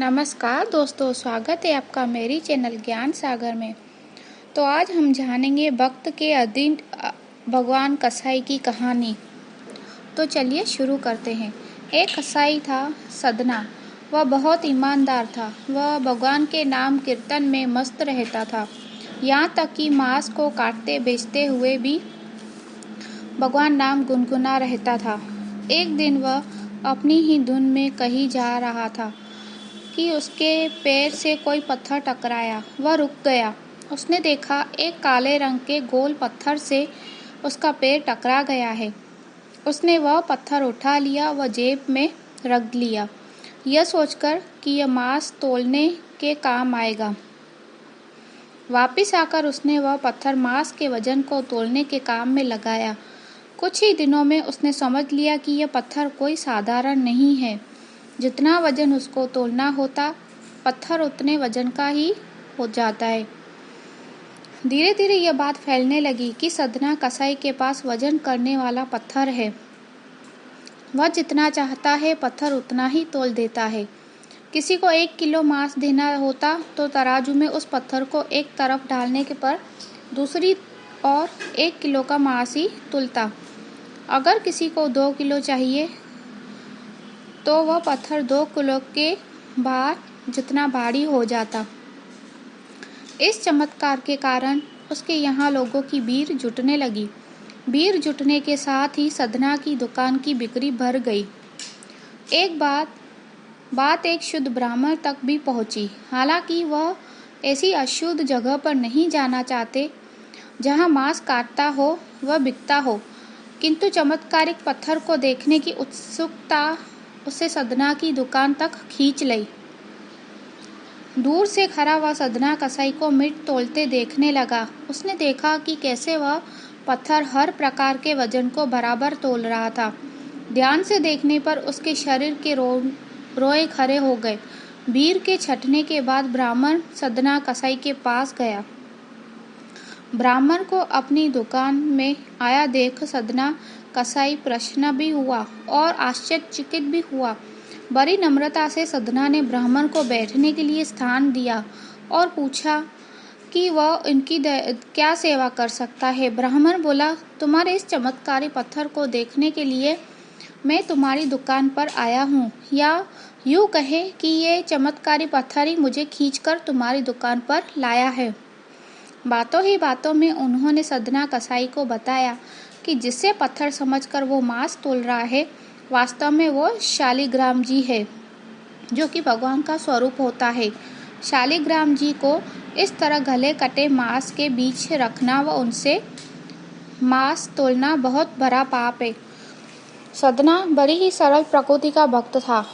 नमस्कार दोस्तों, स्वागत है आपका मेरी चैनल ज्ञान सागर में। तो आज हम जानेंगे वक्त के अधीन भगवान कसाई की कहानी। तो चलिए शुरू करते हैं। एक कसाई था सदना। वह बहुत ईमानदार था। वह भगवान के नाम कीर्तन में मस्त रहता था। यहाँ तक कि मांस को काटते बेचते हुए भी भगवान नाम गुनगुना रहता था। एक दिन वह अपनी ही धुन में कहीं जा रहा था कि उसके पैर से कोई पत्थर टकराया। वह रुक गया। उसने देखा एक काले रंग के गोल पत्थर से उसका पैर टकरा गया है। उसने वह पत्थर उठा लिया व जेब में रख लिया, यह सोचकर कि यह मांस तौलने के काम आएगा। वापिस आकर उसने वह पत्थर मांस के वजन को तौलने के काम में लगाया। कुछ ही दिनों में उसने समझ लिया कि यह पत्थर कोई साधारण नहीं है। जितना वजन उसको तौलना होता, पत्थर उतने वजन का ही हो जाता है। धीरे धीरे यह बात फैलने लगी कि सदना कसाई के पास वजन करने वाला पत्थर है। वह जितना चाहता है पत्थर उतना ही तौल देता है। किसी को 1 किलो मांस देना होता तो तराजू में उस पत्थर को एक तरफ डालने के पर दूसरी और 1 किलो का मांस ही तुलता। अगर किसी को 2 किलो चाहिए तो वह पत्थर 2 किलो के भार जितना भारी हो जाता। इस चमत्कार के कारण उसके यहाँ लोगों की भीड़ जुटने लगी। भीड़ जुटने के साथ ही सदना की दुकान की बिक्री बढ़ गई। एक बात एक शुद्ध ब्राह्मण तक भी पहुंची। हालांकि वह ऐसी अशुद्ध जगह पर नहीं जाना चाहते जहां मांस काटता हो व बिकता हो, किंतु चमत्कारिक पत्थर को देखने की उत्सुकता उसे सदना की दुकान तक खींच ली। दूर से खड़ा वह सदना कसाई को मीट तौलते देखने लगा। उसने देखा कि कैसे वह पत्थर हर प्रकार के वजन को बराबर तौल रहा था। ध्यान से देखने पर उसके शरीर के रोए खड़े हो गए। भीड़ के छंटने के बाद ब्राह्मण सदना कसाई के पास गया। ब्राह्मण को अपनी दुकान में आया देख सदना कसाई प्रसन्न भी हुआ और आश्चर्यचकित भी हुआ। बड़ी नम्रता से सदना ने ब्राह्मण को बैठने के लिए स्थान दिया और पूछा कि वह इनकी क्या सेवा कर सकता है। ब्राह्मण बोला, तुम्हारे इस चमत्कारी पत्थर को देखने के लिए मैं तुम्हारी दुकान पर आया हूँ, या यूँ कहे कि ये चमत्कारी पत्थर ही मुझे खींचकर तुम्हारी दुकान पर लाया है। बातों ही बातों में उन्होंने सदना कसाई को बताया कि जिसे पत्थर समझकर वो मांस तोल रहा है, वास्तव में वो शालिग्राम जी है, जो कि भगवान का स्वरूप होता है। शालिग्राम जी को इस तरह गले कटे मांस के बीच रखना व उनसे मांस तोलना बहुत बड़ा पाप है। सदना बड़ी ही सरल प्रकृति का भक्त था।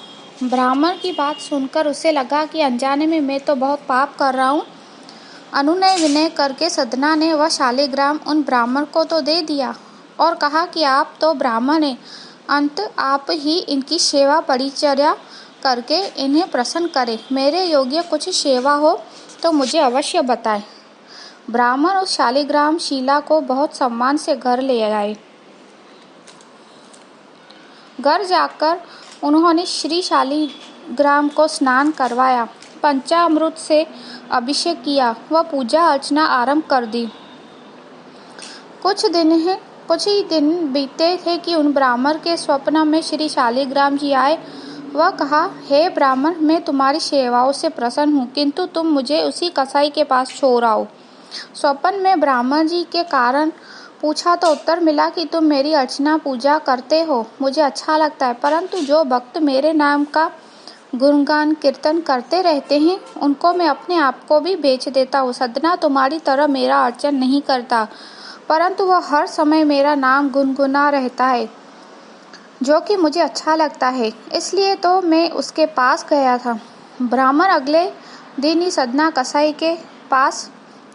ब्राह्मण की बात सुनकर उसे लगा कि अनजाने में मैं तो बहुत पाप कर रहा हूँ। अनुनय विनय करके सदना ने वह शालिग्राम उन ब्राह्मण को तो दे दिया और कहा कि आप तो ब्राह्मण हैं, अंत आप ही इनकी सेवा परिचर्या करके इन्हें प्रसन्न करें। मेरे योग्य कुछ सेवा हो तो मुझे अवश्य बताएं। ब्राह्मण उस शालिग्राम शिला को बहुत सम्मान से घर ले आए। घर जाकर उन्होंने श्री शालिग्राम को स्नान करवाया, पंचामृत से अभिषेक किया व पूजा अर्चना आरंभ कर दी। कुछ ही दिन बीते थे कि उन ब्राह्मण के स्वप्न में श्री शालिग्राम जी आए। वह कहा, हे ब्राह्मण, मैं तुम्हारी सेवाओं से प्रसन्न हूँ, किंतु तुम मुझे उसी कसाई के पास छोड़ आओ। स्वप्न में ब्राह्मण जी के कारण पूछा तो उत्तर मिला कि तुम मेरी अर्चना पूजा करते हो, मुझे अच्छा लगता है, परंतु जो भक्त मेरे नाम का गुणगान कीर्तन करते रहते हैं, उनको मैं अपने आप को भी बेच देता हूँ। सदना तुम्हारी तरह मेरा अर्चन नहीं करता, परंतु वह हर समय मेरा नाम गुनगुना रहता है, जो कि मुझे अच्छा लगता है, इसलिए तो मैं उसके पास गया था। ब्राह्मण अगले दिन ही सदना कसाई के पास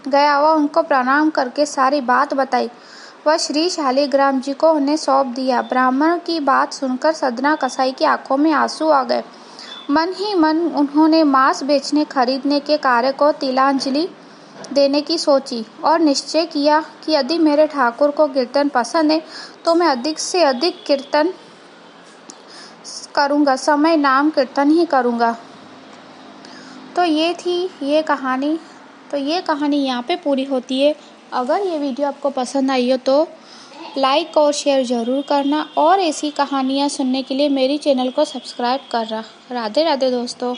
गया व उनको प्रणाम करके सारी बात बताई। वह श्री शालिग्राम जी को उन्हें सौंप दिया। ब्राह्मण की बात सुनकर सदना कसाई की आंखों में आंसू आ गए। मन ही मन उन्होंने मांस बेचने खरीदने के कार्य को तिलांजलि देने की सोची और निश्चय किया कि यदि मेरे ठाकुर को कीर्तन पसंद है तो मैं अधिक से अधिक कीर्तन करूँगा, समय नाम कीर्तन ही करूँगा। तो ये थी ये कहानी। तो ये कहानी यहाँ पे पूरी होती है। अगर ये वीडियो आपको पसंद आई हो तो लाइक और शेयर ज़रूर करना, और ऐसी कहानियाँ सुनने के लिए मेरी चैनल को सब्सक्राइब करना। राधे राधे दोस्तों।